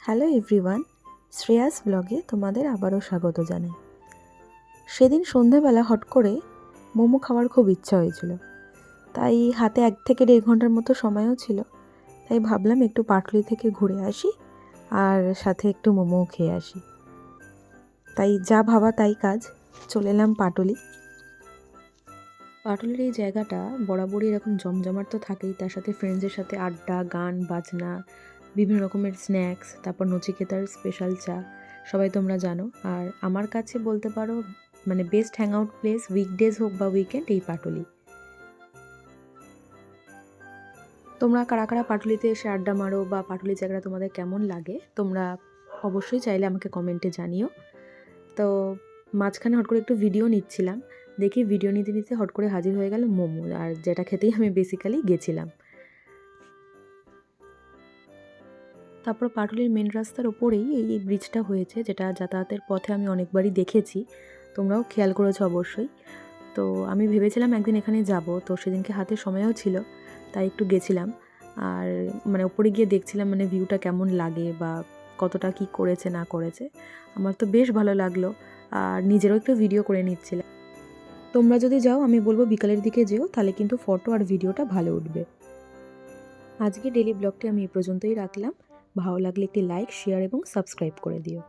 Hello everyone, Shreyas ব্লগে তোমাদের আবারও স্বাগত জানাই। সেদিন সন্ধেবেলা হট করে মোমো খাওয়ার খুব ইচ্ছা হয়েছিল, তাই হাতে 1 থেকে 1.5 ঘন্টার মতো সময়ও ছিল। তাই ভাবলাম একটু পাটুলি থেকে ঘুরে আসি আর সাথে একটু মোমোও খেয়ে আসি। তাই যা ভাবা তাই কাজ, চলে এলাম পাটুলি। পাটুলির এই জায়গাটা বরাবরই এরকম জমজমাট তো থাকেই, তার সাথে ফ্রেন্ডসের সাথে আড্ডা, গান বাজনা, বিভিন্ন রকমের স্ন্যাক্স, তারপর নচিকেতার স্পেশাল চা, সবাই তোমরা জানো। আর আমার কাছে বলতে পারো মানে best hang out place, weekdays হোক বা উইকেন্ড, এই পাটুলি। তোমরা কারা কারা পাটুলিতে এসে আড্ডা মারো বা পাটুলির জায়গাটা তোমাদের কেমন লাগে, তোমরা অবশ্যই চাইলে আমাকে কমেন্টে জানিও। তো মাঝখানে হট করে একটু ভিডিও নিচ্ছিলাম, দেখি ভিডিও নিতে নিতে হট করে হাজির হয়ে গেল মোমো, আর যেটা খেতেই আমি বেসিক্যালি গেছিলাম। তারপর পাটুলির মেন রাস্তার ওপরেই এই ব্রিজটা হয়েছে, যেটা যাতায়াতের পথে আমি অনেকবারই দেখেছি, তোমরাও খেয়াল করেছো অবশ্যই। তো আমি ভেবেছিলাম একদিন এখানে যাব, তো সেদিনকে হাতে সময়ও ছিল, তাই একটু গেছিলাম। আর মানে ওপরে গিয়ে দেখছিলাম মানে ভিউটা কেমন লাগে বা কতটা কি করেছে না করেছে। আমার তো বেশ ভালো লাগলো, আর নিজেরও একটু ভিডিও করে নিচ্ছিলাম। তোমরা যদি যাও আমি বলবো বিকালের দিকে যেও, তাহলে কিন্তু ফটো আর ভিডিওটা ভালো উঠবে। আজকে ডেলি ব্লগটি আমি এই পর্যন্তই রাখলাম। ভালো লাগলে একটি লাইক, শেয়ার এবং সাবস্ক্রাইব করে দিও।